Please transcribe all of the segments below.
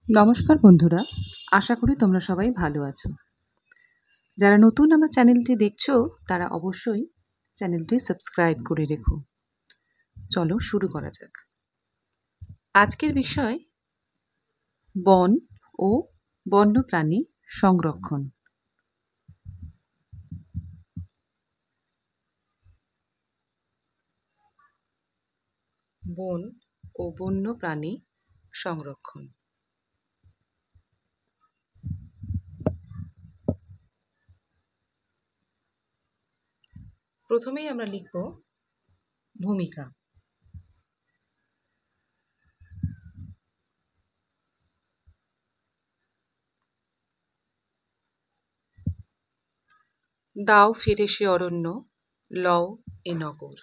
নমস্কার বন্ধুরা, আশা করি তোমরা সবাই ভালো আছো। যারা নতুন আমার চ্যানেলটি দেখছো তারা অবশ্যই চ্যানেলটি সাবস্ক্রাইব করে রেখো। চলো শুরু করা যাক। আজকের বিষয় বন ও বন্যপ্রাণী সংরক্ষণ। বন ও বন্যপ্রাণী সংরক্ষণ। প্রথমেই আমরা লিখব ভূমিকা। দাও ফিরে সে অরণ্য, লও এ নগর।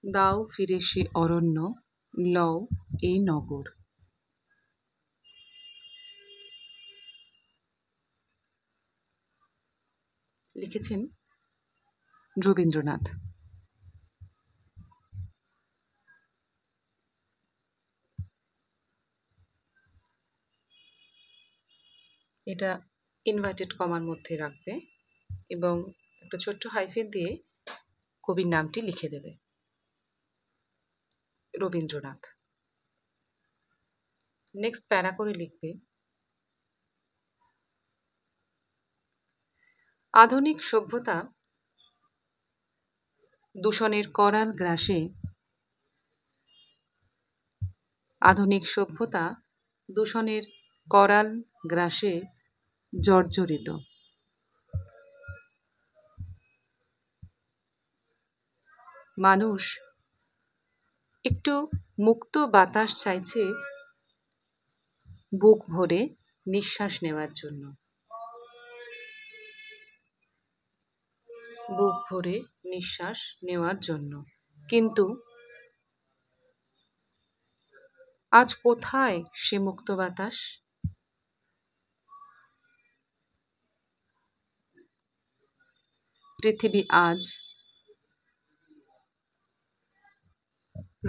দাও ফিরে সে অরণ্য, লও এ নগর। লিখেছেন রবীন্দ্রনাথ। এটা ইনভার্টেড কমার মধ্যে রাখবে এবং একটা ছোট্ট হাইফেন দিয়ে কবির নামটি লিখে দেবে, রবীন্দ্রনাথ। নেক্সট প্যারা করে লিখবে, আধুনিক সভ্যতা দূষণের করাল গ্রাসে, আধুনিক সভ্যতা দূষণের করাল গ্রাসে জর্জরিত। মানুষ একটু মুক্ত বাতাস চাইছে বুক ভরে নিঃশ্বাস নেওয়ার জন্য। বুক ভরে নিঃশ্বাস নেওয়ার জন্য। কিন্তু আজ কোথায় সে মুক্ত বাতাস? পৃথিবী আজ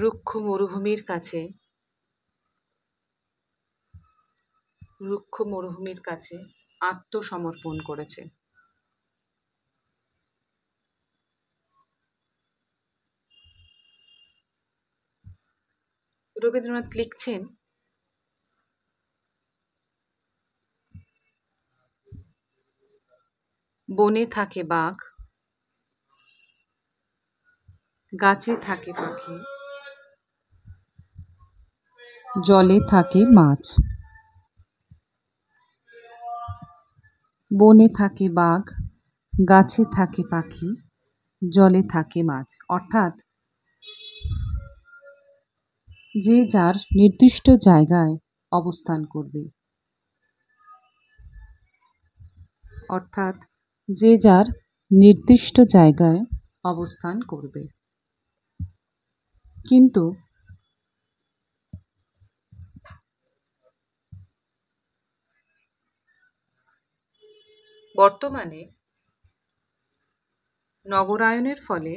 রুক্ষ মরুভূমির কাছে, রুক্ষ মরুভূমির কাছে আত্মসমর্পণ করেছে। রবীন্দ্রনাথ লিখছেন, বনে থাকে বাঘ, গাছে থাকে পাখি, জলে থাকে মাছ। বনে থাকে বাঘ, গাছে থাকে পাখি, জলে থাকে মাছ। অর্থাৎ যে যার নির্দিষ্ট জায়গায় অবস্থান করবে, অর্থাৎ যে যার নির্দিষ্ট জায়গায় অবস্থান করবে। কিন্তু বর্তমানে নগরায়নের ফলে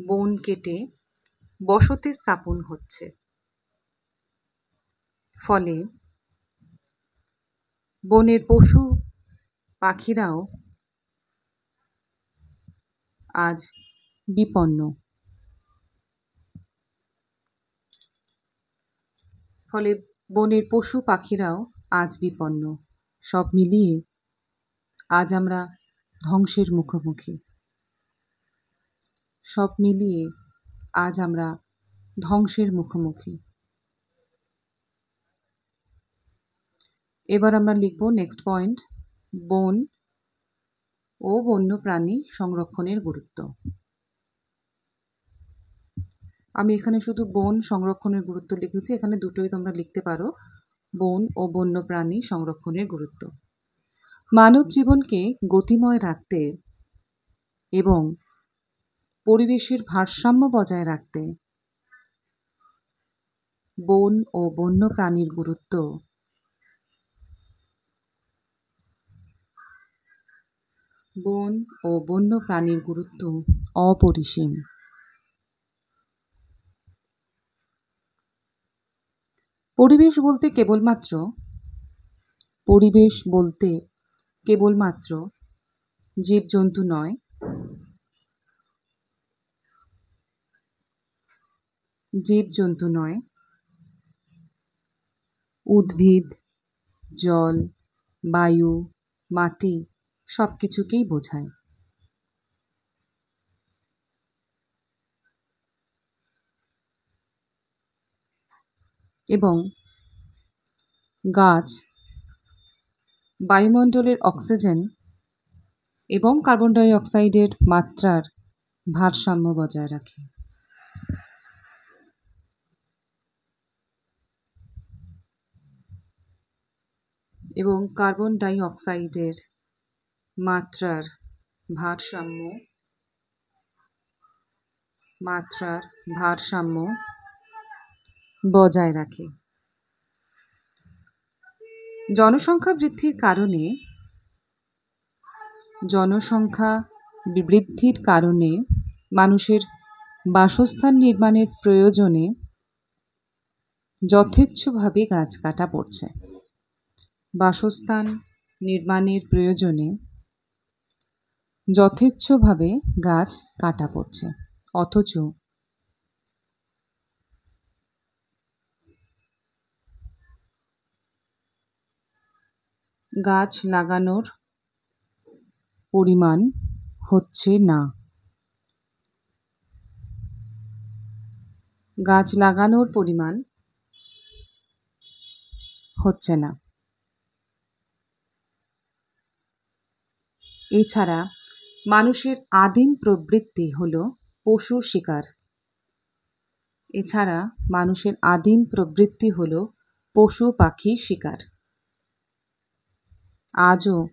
বন কেটে বসতি স্থাপন হচ্ছে। ফলে বনের পশু পাখিরাও আজ বিপন্ন। ফলে বনের পশু পাখিরাও আজ বিপন্ন। সব মিলিয়ে আজ আমরা ধ্বংসের মুখোমুখি। সব মিলিয়ে আজ আমরা ধ্বংসের মুখোমুখি। এবার আমরা লিখব নেক্সট পয়েন্ট, বন ও বন্যপ্রাণী সংরক্ষণের গুরুত্ব। আমি এখানে শুধু বন সংরক্ষণের গুরুত্ব লিখেছি, এখানে দুটোই তোমরা লিখতে পারো, বন ও বন্যপ্রাণী সংরক্ষণের গুরুত্ব। মানব জীবনকে গতিময় রাখতে এবং পরিবেশের ভারসাম্য বজায় রাখতে বন ও বন্যপ্রাণীর গুরুত্ব বন ও বন্য প্রাণীর গুরুত্ব অপরিসীম। পরিবেশ বলতে কেবলমাত্র জীবজন্তু নয়, উদ্ভিদ, জল, বায়ু, মাটি সব কিছুকেই বোঝায়। এবং গাছ বায়ুমণ্ডলের অক্সিজেন এবং কার্বন ডাই অক্সাইডের মাত্রার ভারসাম্য বজায় রাখে। এবং কার্বন ডাই অক্সাইডের মাত্রার ভারসাম্য বজায় রাখে। জনসংখ্যা বৃদ্ধির কারণে মানুষের বাসস্থান নির্মাণের প্রয়োজনে যথেচ্ছভাবে গাছ কাটা পড়ছে। অথচ গাছ লাগানোর পরিমাণ হচ্ছে না। এছাড়া মানুষের আদিম প্রবৃত্তি হলো পশু পাখি শিকার। আজও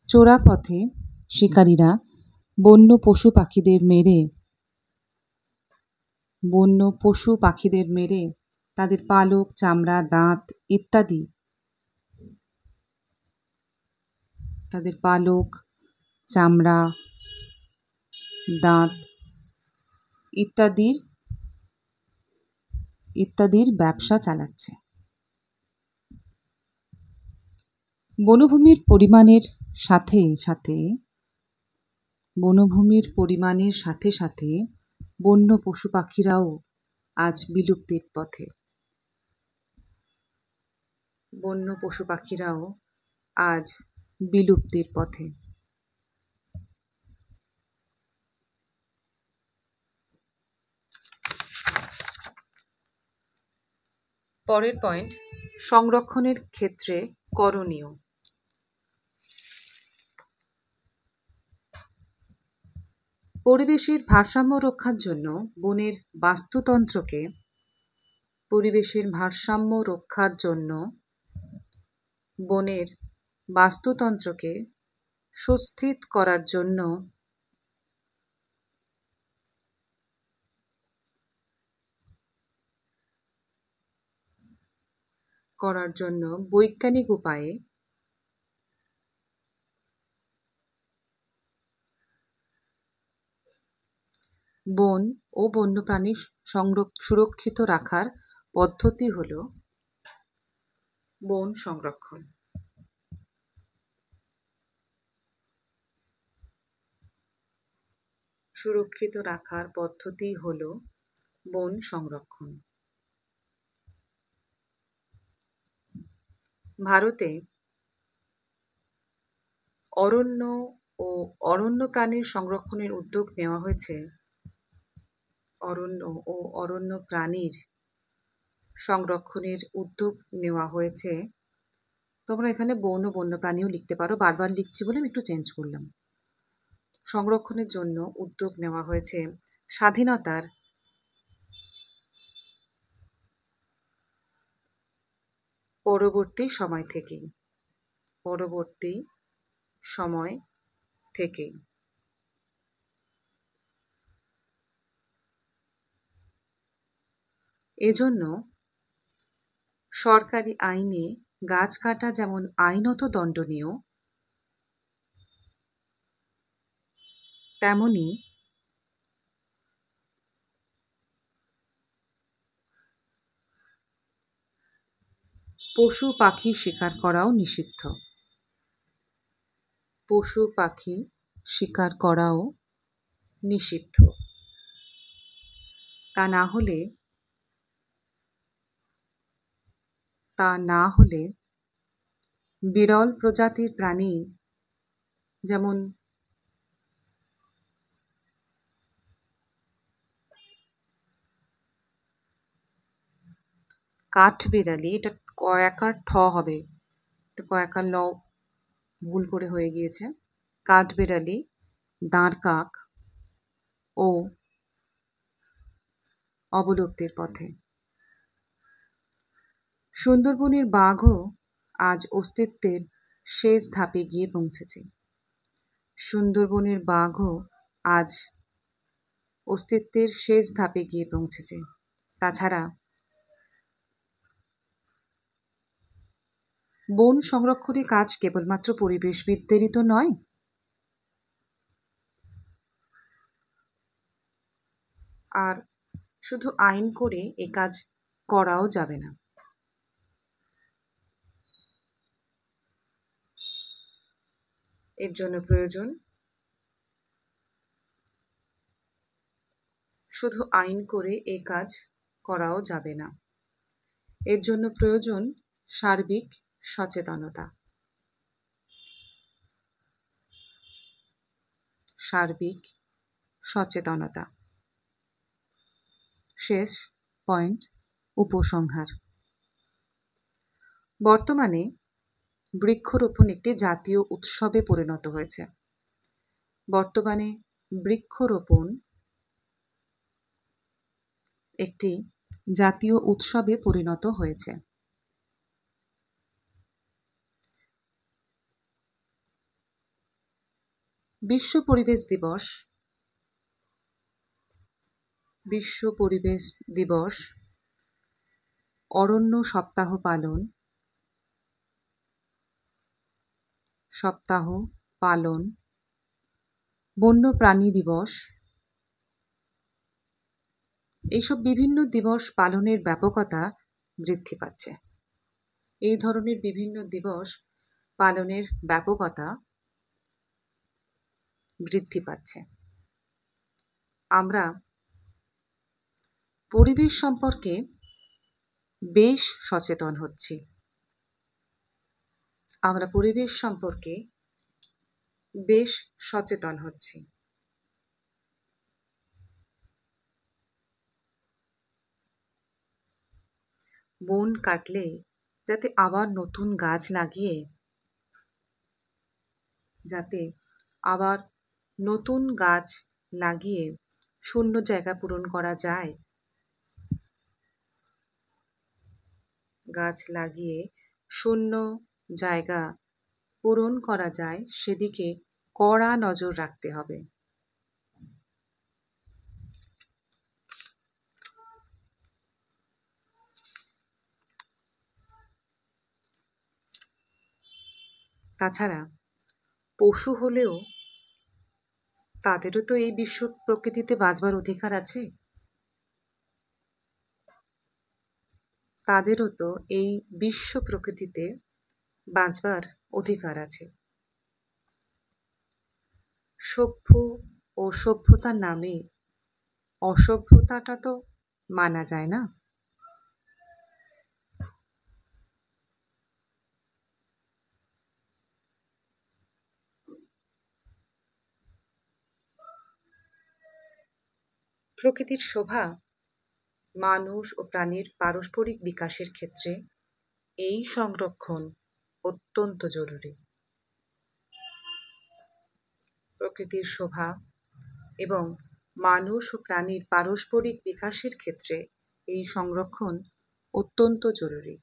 চোরাপথে শিকারীরা বন্য পশু পাখিদের মেরে তাদের পালক, চামড়া, দাঁত ইত্যাদির ব্যবসা চালাচ্ছে। বনভূমির পরিমাণের সাথে সাথে বন্য পশু পাখিরাও আজ বিলুপ্তির পথে। পরের পয়েন্ট, সংরক্ষণের ক্ষেত্রে করণীয়। পরিবেশের ভারসাম্য রক্ষার জন্য বনের বাস্তুতন্ত্রকে সুস্থির করার জন্য বৈজ্ঞানিক উপায়ে বন ও বন্যপ্রাণী সুরক্ষিত রাখার পদ্ধতি হল বন সংরক্ষণ। ভারতে অরণ্য ও অরণ্য প্রাণীর সংরক্ষণের উদ্যোগ নেওয়া হয়েছে। তোমরা এখানে বন ও বন্যপ্রাণীও লিখতে পারো, বারবার লিখছি বলে আমি একটু চেঞ্জ করলাম। সংরক্ষণের জন্য উদ্যোগ নেওয়া হয়েছে স্বাধীনতার পরবর্তী সময় থেকেই। এজন্য সরকারি আইনে গাছ কাটা যেমন আইনত দণ্ডনীয়, তেমনি পশু পাখি শিকার করাও নিষিদ্ধ। পশু পাখি শিকার করাও নিষিদ্ধ। তা না হলে বিরল প্রজাতির প্রাণী যেমন কাঠবিড়ালি, এটা কয়াকার ঠ হবে, এটা কয়াকার ল ভুল করে হয়ে গিয়েছে, কাঠবিড়ালি, দাঁড় কাক ও অবলুপ্তির পথে। সুন্দরবনের বাঘও আজ অস্তিত্বের শেষ ধাপে গিয়ে পৌঁছেছে। সুন্দরবনের বাঘও আজ অস্তিত্বের শেষ ধাপে গিয়ে পৌঁছেছে। তাছাড়া বন সংরক্ষণের কাজ কেবলমাত্র পরিবেশবিদদেরই তো নয়, আর শুধু আইন করে এ কাজ করাও যাবে না। এর জন্য প্রয়োজন শুধু আইন করে এ কাজ করাও যাবে না, এর জন্য প্রয়োজন সার্বিক সচেতনতা। সার্বিক সচেতনতা। শেষ পয়েন্ট, উপসংহার। বর্তমানে বৃক্ষরোপণ একটি জাতীয় উৎসবে পরিণত হয়েছে। বর্তমানে বৃক্ষরোপণ একটি জাতীয় উৎসবে পরিণত হয়েছে। বিশ্ব পরিবেশ দিবস, অরণ্য সপ্তাহ পালন, বন্যপ্রাণী দিবস, এইসব বিভিন্ন দিবস পালনের ব্যাপকতা বৃদ্ধি পাচ্ছে। এই ধরনের বিভিন্ন দিবস পালনের ব্যাপকতা বৃদ্ধি পাচ্ছে। আমরা পরিবেশ সম্পর্কে বেশ সচেতন হচ্ছি। বন কাটলে যাতে আবার নতুন গাছ লাগিয়ে শূন্য জায়গা পূরণ করা যায়, সেদিকে কড়া নজর রাখতে হবে। তাছাড়া পশু হলেও তাদেরও তো এই বিশ্ব প্রকৃতিতে বাঁচবার অধিকার আছে। তাদেরও তো এই বিশ্ব প্রকৃতিতে বাঁচবার অধিকার আছে। সভ্য ও সভ্যতার নামে অসভ্যতাটা তো মানা যায় না। প্রকৃতির শোভা মানুষ ও প্রাণীর পারস্পরিক বিকাশের ক্ষেত্রে এই সংরক্ষণ অত্যন্ত জরুরি। প্রকৃতির শোভা এবং মানুষ ও প্রাণীর পারস্পরিক বিকাশের ক্ষেত্রে এই সংরক্ষণ অত্যন্ত জরুরি।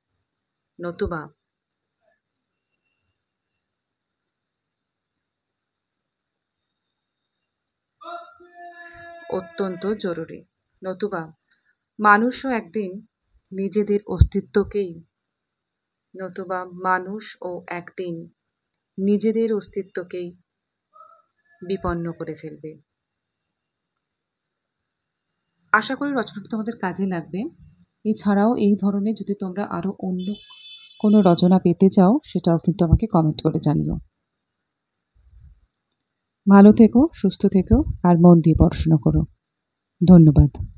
নতুবা মানুষও একদিন নিজেদের অস্তিত্বকেই বিপন্ন করে ফেলবে। আশা করি রচনাটা তোমাদের কাজে লাগবে। এছাড়াও এই ধরনের যদি তোমরা আরও অন্য কোনো রচনা পেতে চাও সেটাও কিন্তু আমাকে কমেন্ট করে জানিও। ভালো থেকো, সুস্থ থেকো আর মন দিয়ে পড়াশোনা করো। ধন্যবাদ।